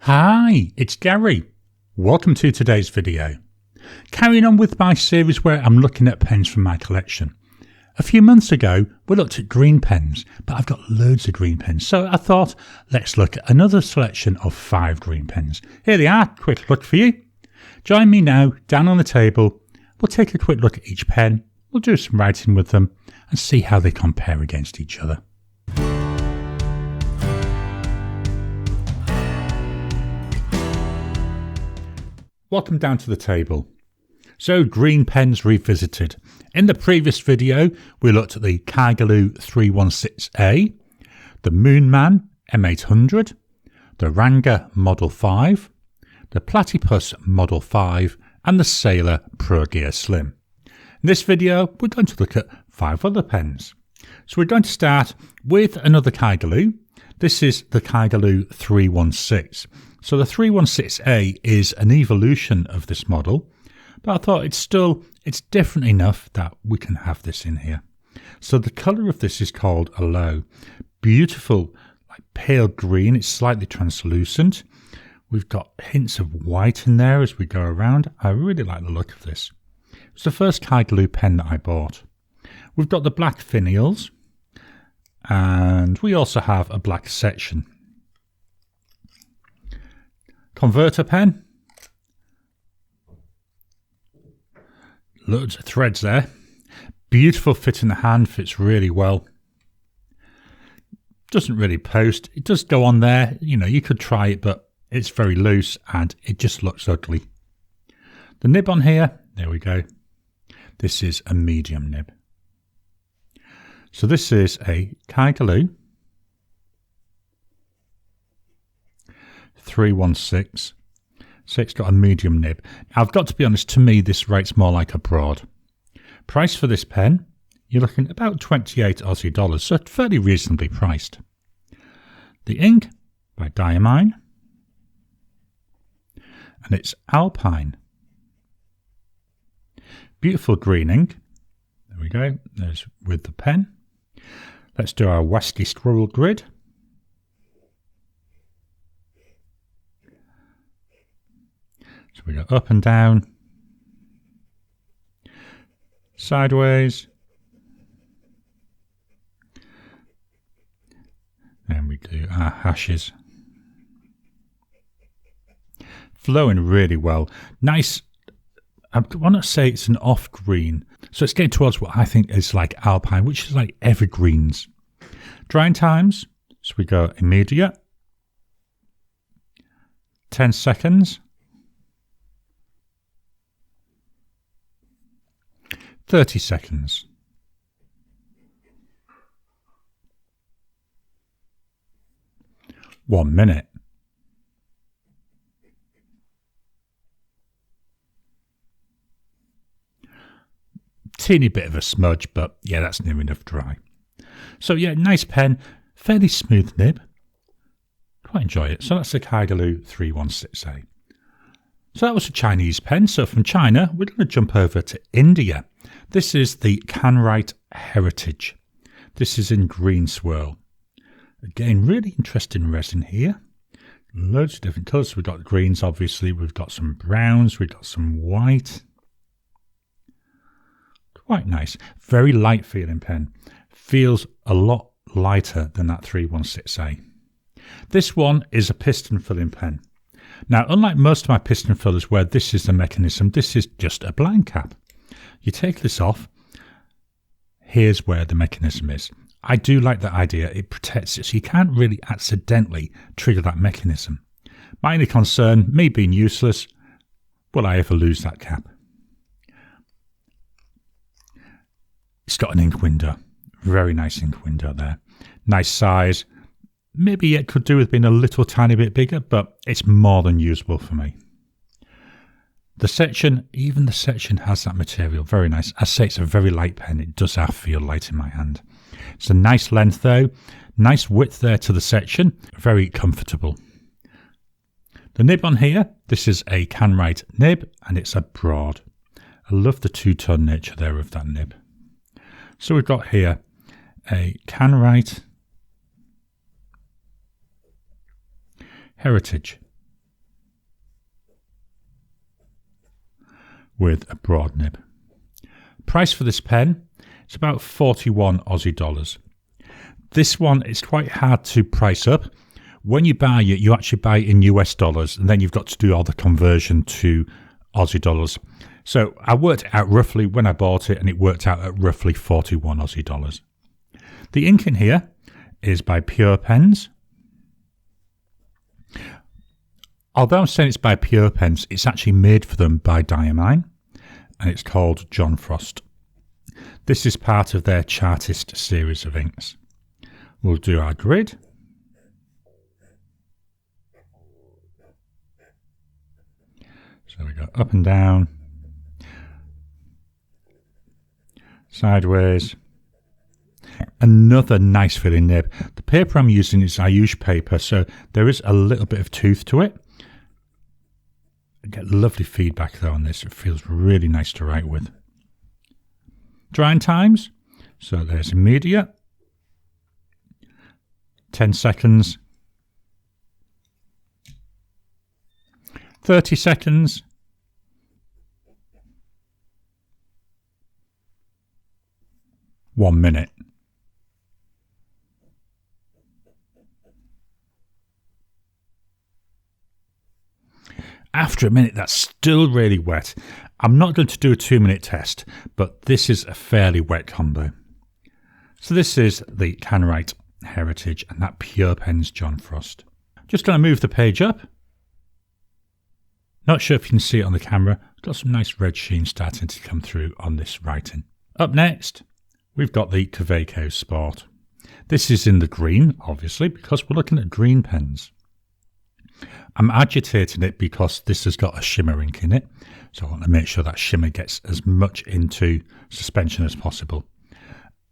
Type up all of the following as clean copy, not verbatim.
Hi, it's Gary. Welcome to today's video. Carrying on with my series where I'm looking at pens from my collection. A few months ago we looked at green pens, but I've got loads of green pens, so I thought let's look at another selection of 5 green pens. Here they are, quick look for you. Join me now down on the table. We'll take a quick look at each pen, we'll do some writing with them and see how they compare against each other. Welcome down to the table. So, green pens revisited. In the previous video, we looked at the Kailgelu 316A, the Moonman M800, the Ranger Model 5, the Platypus Model 5, and the Sailor Pro Gear Slim. In this video, we're going to look at 5 other pens. So we're going to start with another Kailgelu. This is the Kailgelu 316. So the 316A is an evolution of this model, but I thought it's different enough that we can have this in here. So the colour of this is called Aloe. Beautiful, like pale green. It's slightly translucent. We've got hints of white in there as we go around. I really like the look of this. It's the first Kailgelu pen that I bought. We've got the black finials, and we also have a black section. Converter pen. Loads of threads there. Beautiful fit in the hand, fits really well. Doesn't really post. It does go on there. You know, you could try it, but it's very loose and it just looks ugly. The nib on here, there we go. This is a medium nib. So this is a Kailgelu 316. So it's got a medium nib. Now I've got to be honest, to me this rates more like a broad. Price for this pen, you're looking at about 28 Aussie dollars, so fairly reasonably priced. The ink by Diamine, and it's Alpine. Beautiful green ink. There we go, there's with the pen. Let's do our Wasky Squirrel grid. So we go up and down, sideways, and we do our hashes. Flowing really well. Nice, I want to say it's an off green. So it's getting towards what I think is like Alpine, which is like evergreens. Drying times, so we go immediate, 10 seconds, 30 seconds. One minute. Teeny bit of a smudge, but yeah, that's near enough dry. So yeah, nice pen, fairly smooth nib. Quite enjoy it. So that's the Kailgelu 316A. So that was a Chinese pen. So from China, we're going to jump over to India. This is the Kanwrite Heritage. This is in green swirl. Again, really interesting resin here. Loads of different colours. We've got greens, obviously. We've got some browns. We've got some white. Quite nice. Very light feeling pen. Feels a lot lighter than that 316A. This one is a piston filling pen. Now, unlike most of my piston fillers where this is the mechanism, this is just a blind cap. You take this off, here's where the mechanism is. I do like that idea, it protects it so you can't really accidentally trigger that mechanism. My only concern, me being useless, will I ever lose that cap? It's got an ink window, very nice ink window there. Nice size. Maybe it could do with being a little tiny bit bigger, but it's more than usable for me. The section, even the section has that material, very nice. I say it's a very light pen, it does have feel light in my hand. It's a nice length though, nice width there to the section, very comfortable. The nib on here, this is a Kanwrite nib and it's a broad. I love the two-tone nature there of that nib. So we've got here a Kanwrite Heritage. with a broad nib. Price for this pen is about 41 Aussie dollars. This one is quite hard to price up. When you buy it, you actually buy it in US dollars, and then you've got to do all the conversion to Aussie dollars. So I worked out roughly when I bought it, and it worked out at roughly 41 Aussie dollars. The ink in here is by Pure Pens. Although I'm saying it's by Pure Pens, it's actually made for them by Diamine, and it's called John Frost. This is part of their Chartist series of inks. We'll do our grid. So we go up and down, sideways. Another nice filling nib. The paper I'm using is Ayush paper, so there is a little bit of tooth to it. I get lovely feedback though on this. It feels really nice to write with. Drying times. So there's immediate. 10 seconds. 30 seconds. 1 minute. After a minute, that's still really wet. I'm not going to do a 2-minute test, but this is a fairly wet combo. So this is the Kanwrite Heritage and that Pure Pens John Frost. Just going to move the page up. Not sure if you can see it on the camera. Got some nice red sheen starting to come through on this writing. Up next, we've got the Kaweco Sport. This is in the green, obviously, because we're looking at green pens. I'm agitating it because this has got a shimmer ink in it, so I want to make sure that shimmer gets as much into suspension as possible.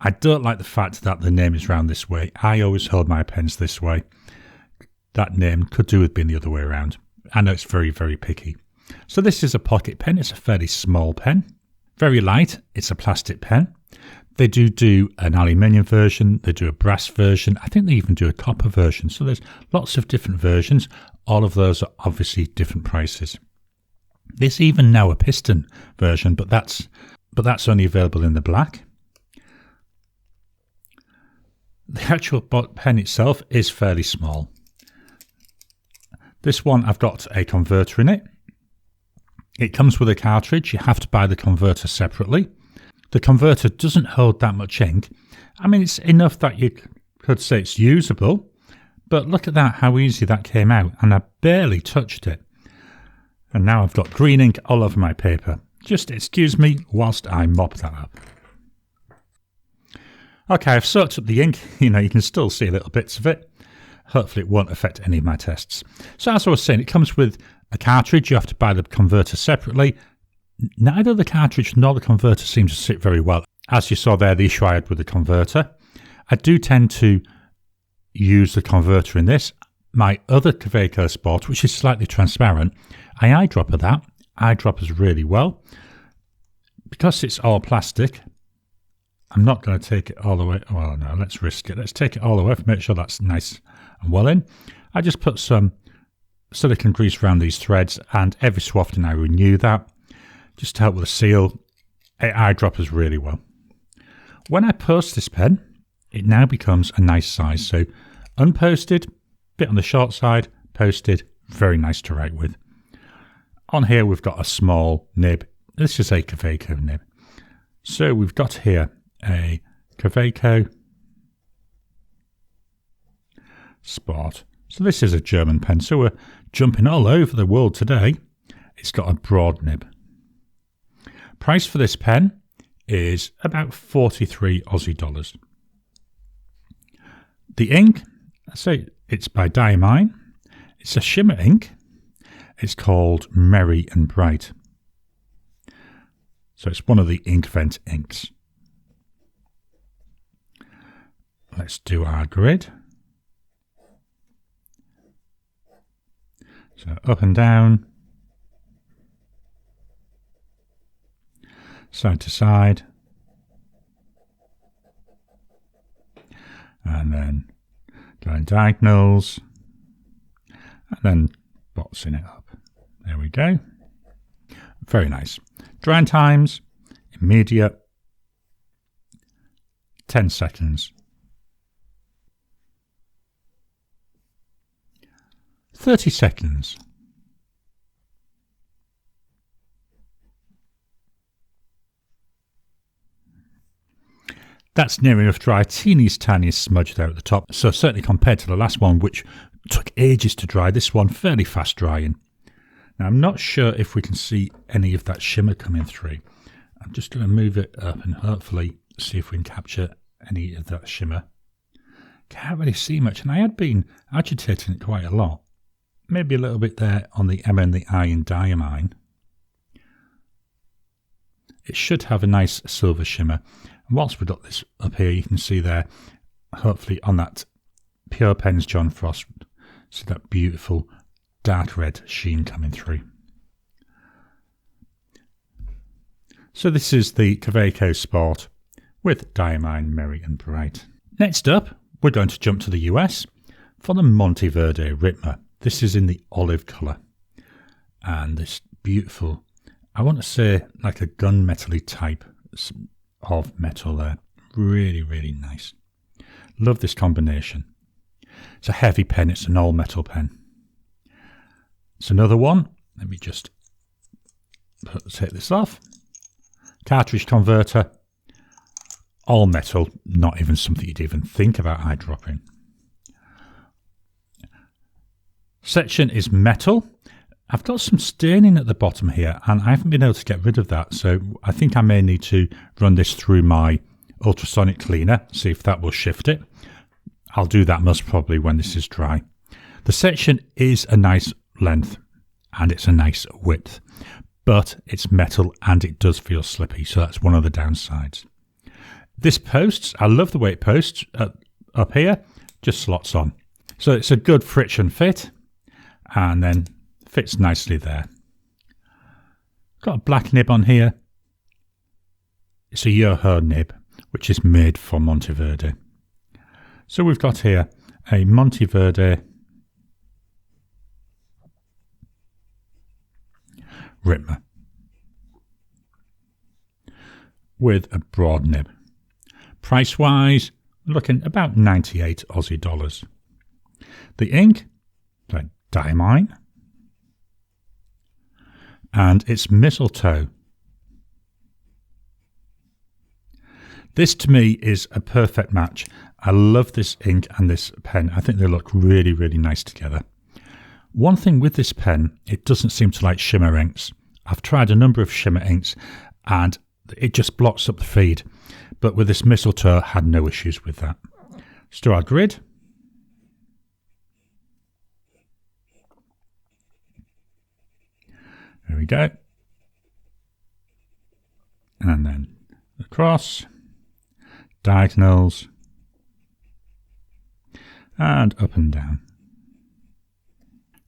I don't like the fact that the name is round this way. I always hold my pens this way. That name could do with being the other way around. I know it's very, very picky. So this is a pocket pen. It's a fairly small pen. Very light. It's a plastic pen. They do an aluminium version. They do a brass version. I think they even do a copper version. So there's lots of different versions. All of those are obviously different prices. There's even now a piston version, but that's only available in the black. The actual pen itself is fairly small. This one, I've got a converter in it. It comes with a cartridge. You have to buy the converter separately. The converter doesn't hold that much ink. I mean, it's enough that you could say it's usable, but look at that, how easy that came out, and I barely touched it. And now I've got green ink all over my paper. Just excuse me whilst I mop that up. Okay, I've soaked up the ink. You can still see little bits of it. Hopefully it won't affect any of my tests. So as I was saying, it comes with a cartridge. You have to buy the converter separately. Neither the cartridge nor the converter seem to sit very well. As you saw there, the issue I had with the converter. I do tend to use the converter in this. My other Kaweco Sport, which is slightly transparent, I eyedropper that. Eyedroppers really well. Because it's all plastic, I'm not going to take it all the way. Well, no, let's risk it. Let's take it all the way to make sure that's nice and well in. I just put some silicone grease around these threads, and every so often I renew that just to help with the seal. It eyedroppers really well. When I post this pen, it now becomes a nice size. So unposted, bit on the short side, posted, very nice to write with. On here we've got a small nib. This is a Kaweco nib. So we've got here a Kaweco Sport. So this is a German pen. So we're jumping all over the world today. It's got a broad nib. Price for this pen is about 43 Aussie dollars. The ink, I say it's by Diamine. It's a shimmer ink. It's called Merry and Bright. So it's one of the Inkvent inks. Let's do our grid. So up and down, side to side, and then going diagonals, and then boxing it up. There we go. Very nice. Drying times, immediate, 10 seconds. 30 seconds. That's near enough dry, teeniest tiniest smudge there at the top. So certainly compared to the last one, which took ages to dry, this one fairly fast drying. Now I'm not sure if we can see any of that shimmer coming through. I'm just going to move it up and hopefully see if we can capture any of that shimmer. Can't really see much, and I had been agitating it quite a lot. Maybe a little bit there on the M and the I in Diamine. It should have a nice silver shimmer. And whilst we've got this up here, you can see there, hopefully on that Pure Pens John Frost, see that beautiful dark red sheen coming through. So this is the Kaweco Sport with Diamine Merry and Bright. Next up, we're going to jump to the US for the Monteverde Ritma. This is in the olive colour. And this beautiful, I want to say like a gunmetal-y type of metal there. Really, really nice. Love this combination. It's a heavy pen, it's an all metal pen. It's another one. Let me just take this off. Cartridge converter. All metal, not even something you'd even think about eyedropping. Section is metal. I've got some staining at the bottom here and I haven't been able to get rid of that, so I think I may need to run this through my ultrasonic cleaner, see if that will shift it. I'll do that most probably when this is dry. The section is a nice length and it's a nice width, but it's metal and it does feel slippy, so that's one of the downsides. This posts, I love the way it posts up here, just slots on. So it's a good friction fit and then fits nicely there. Got a black nib on here. It's a Yoho nib, which is made for Monteverde. So we've got here a Monteverde Ritma with a broad nib. Price wise, looking about 98 Aussie dollars. The ink, the Diamine, and it's Mistletoe. This to me is a perfect match. I love this ink and this pen. I think they look really, really nice together. One thing with this pen, it doesn't seem to like shimmer inks. I've tried a number of shimmer inks and it just blocks up the feed. But with this Mistletoe, I had no issues with that. Let's do our grid. There we go. And then across, diagonals, and up and down.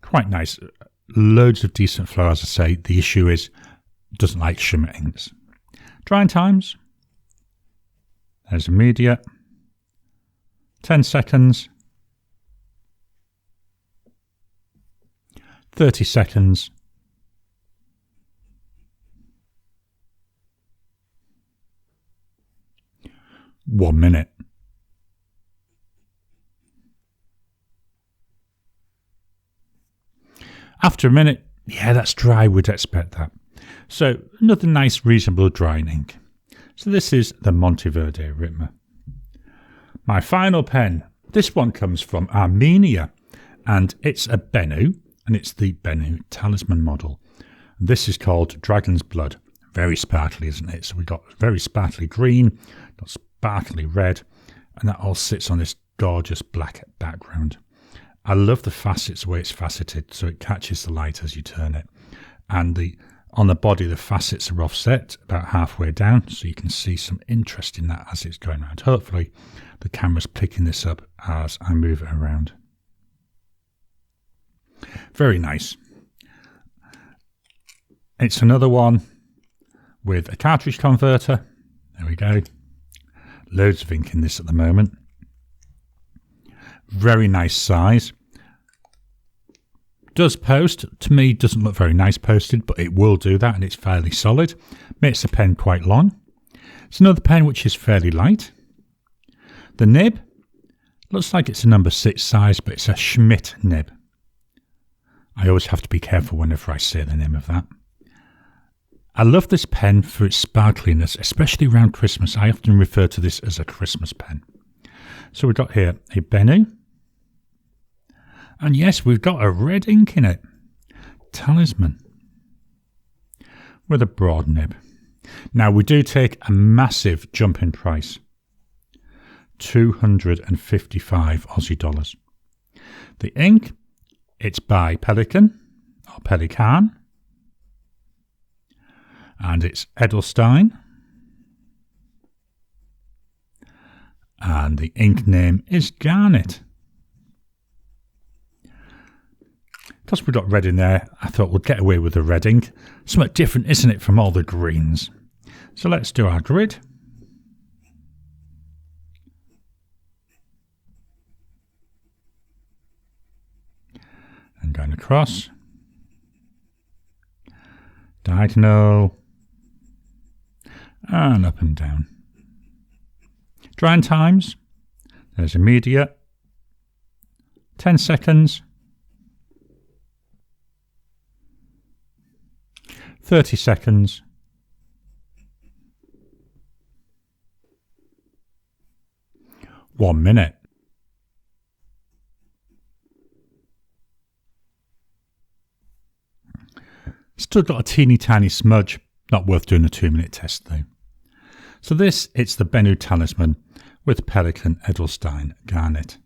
Quite nice. Loads of decent flow, as I say. The issue is, it doesn't like shimmer inks. Drying times. There's immediate. 10 seconds. 30 seconds. 1 minute. After a minute, yeah, that's dry, we'd expect that. So another nice reasonable drying ink. So this is the Monteverde Ritma. My final pen, this one comes from Armenia and it's a Benu and it's the Benu Talisman model. This is called Dragon's Blood. Very sparkly, isn't it? So we've got very sparkly green, got sparkly red, and that all sits on this gorgeous black background. I love the facets, the way it's faceted, so it catches the light as you turn it. And on the body, the facets are offset about halfway down, so you can see some interest in that as it's going around. Hopefully, the camera's picking this up as I move it around. Very nice. It's another one with a cartridge converter. There we go. Loads of ink in this at the moment. Very nice size. does post. To me, doesn't look very nice posted, but it will do that, and it's fairly solid. Makes the pen quite long. It's another pen which is fairly light. The nib looks like it's a number 6 size, but it's a Schmidt nib. I always have to be careful whenever I say the name of that. I love this pen for its sparkliness, especially around Christmas. I often refer to this as a Christmas pen. So we've got here a Benu. And yes, we've got a red ink in it. Talisman. With a broad nib. Now we do take a massive jump in price. 255 Aussie dollars. The ink, it's by Pelikan, or Pelikan. And it's Edelstein. And the ink name is Garnet. Because we've got red in there, I thought we'd get away with the red ink. Somewhat different, isn't it, from all the greens? So let's do our grid. And going across. Diagonal. And up and down. Drying times. There's immediate. 10 seconds. 30 seconds. 1 minute. Still got a teeny tiny smudge. Not worth doing a 2-minute test though. So this, it's the Benu Talisman with Pelikan Edelstein Garnet.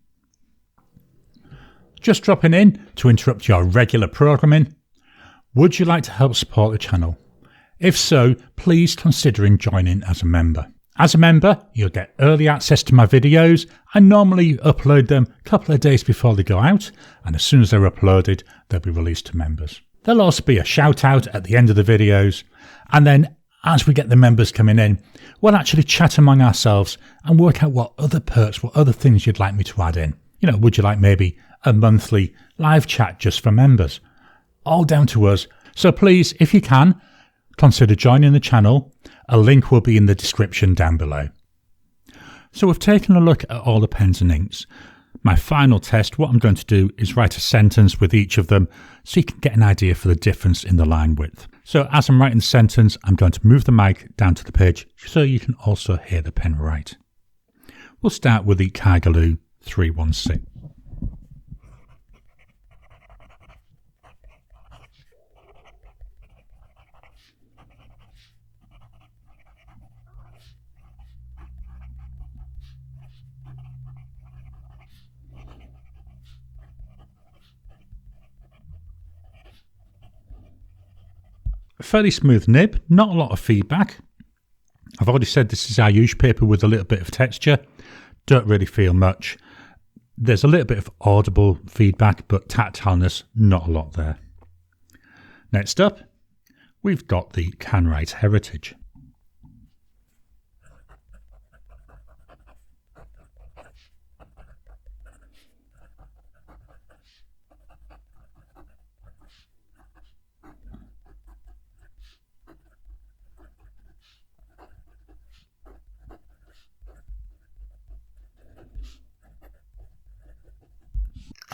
Just dropping in to interrupt your regular programming. Would you like to help support the channel? If so, please consider joining as a member. As a member, you'll get early access to my videos. I normally upload them a couple of days before they go out, and as soon as they're uploaded, they'll be released to members. There'll also be a shout out at the end of the videos, and then as we get the members coming in, we'll actually chat among ourselves and work out what other perks, what other things you'd like me to add in. You know, would you like maybe a monthly live chat just for members? All down to us. So please, if you can, consider joining the channel. A link will be in the description down below. So we've taken a look at all the pens and inks. My final test, what I'm going to do is write a sentence with each of them so you can get an idea for the difference in the line width. So as I'm writing the sentence, I'm going to move the mic down to the page so you can also hear the pen write. We'll start with the Kailgelu 316. A fairly smooth nib, not a lot of feedback. I've already said this is our use paper with a little bit of texture. Don't really feel much. There's a little bit of audible feedback, but tactileness, not a lot there. Next up, we've got the Kanwrite Heritage.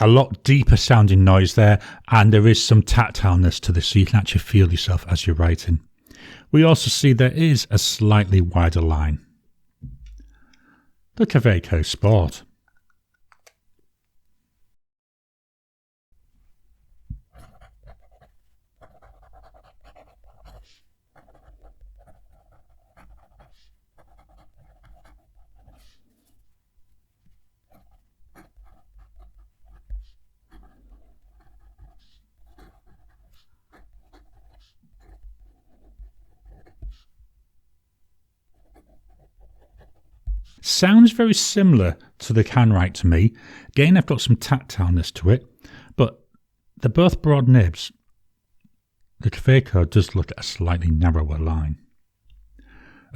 A lot deeper sounding noise there, and there is some tactileness to this, so you can actually feel yourself as you're writing. We also see there is a slightly wider line. The Kaweco Sport. Sounds very similar to the Kanwrite to me. Again, I've got some tactileness to it, but they're both broad nibs. The Kaweco does look at a slightly narrower line.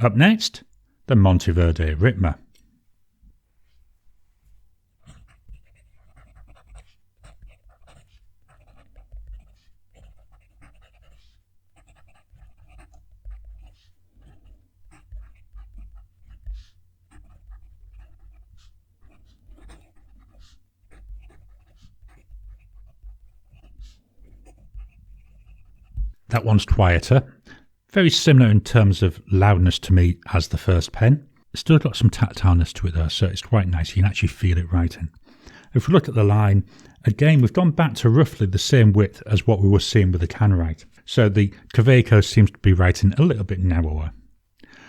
Up next, the Monteverde Ritma. That one's quieter. Very similar in terms of loudness to me as the first pen. It's still got some tactileness to it though, so it's quite nice. You can actually feel it writing. If we look at the line, again, we've gone back to roughly the same width as what we were seeing with the Kanwrite. So the Kaweco seems to be writing a little bit narrower.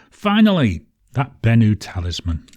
Finally, that Benu Talisman.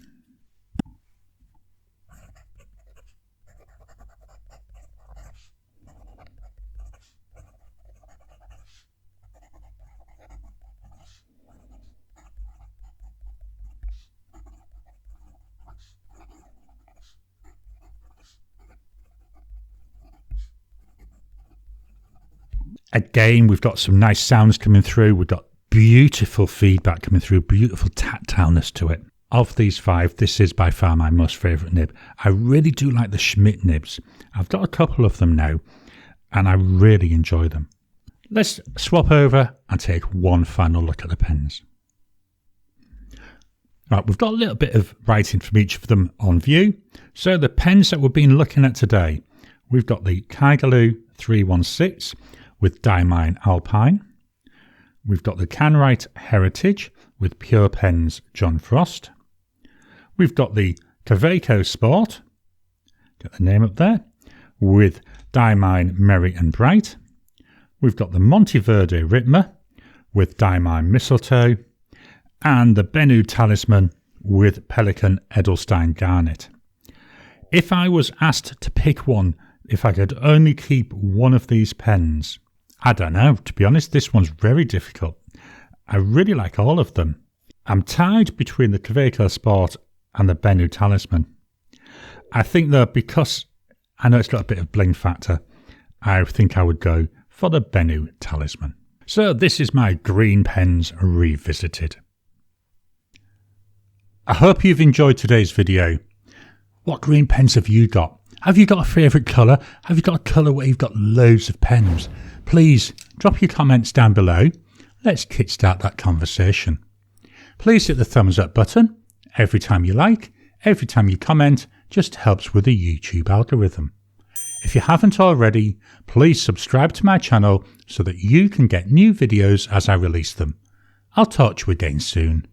Again, we've got some nice sounds coming through. We've got beautiful feedback coming through, beautiful tactileness to it. Of these 5, this is by far my most favourite nib. I really do like the Schmidt nibs. I've got a couple of them now, and I really enjoy them. Let's swap over and take one final look at the pens. Right, we've got a little bit of writing from each of them on view. So the pens that we've been looking at today, we've got the Kailgelu 316 with Diamine Alpine. We've got the Kanwrite Heritage with Pure Pens John Frost. We've got the Kaweco Sport, get the name up there, with Diamine Merry and Bright. We've got the Monteverde Ritma with Diamine Mistletoe, and the Benu Talisman with Pelikan Edelstein Garnet. If I was asked to pick one, if I could only keep one of these pens, I don't know, to be honest, this one's very difficult. I really like all of them. I'm tied between the Kaweco Sport and the Benu Talisman. I think though, because I know it's got a bit of bling factor, I think I would go for the Benu Talisman. So this is my green pens revisited. I hope you've enjoyed today's video. What green pens have you got? Have you got a favourite colour? Have you got a colour where you've got loads of pens? Please drop your comments down below. Let's kickstart that conversation. Please hit the thumbs up button. Every time you like, every time you comment, just helps with the YouTube algorithm. If you haven't already, please subscribe to my channel so that you can get new videos as I release them. I'll talk to you again soon.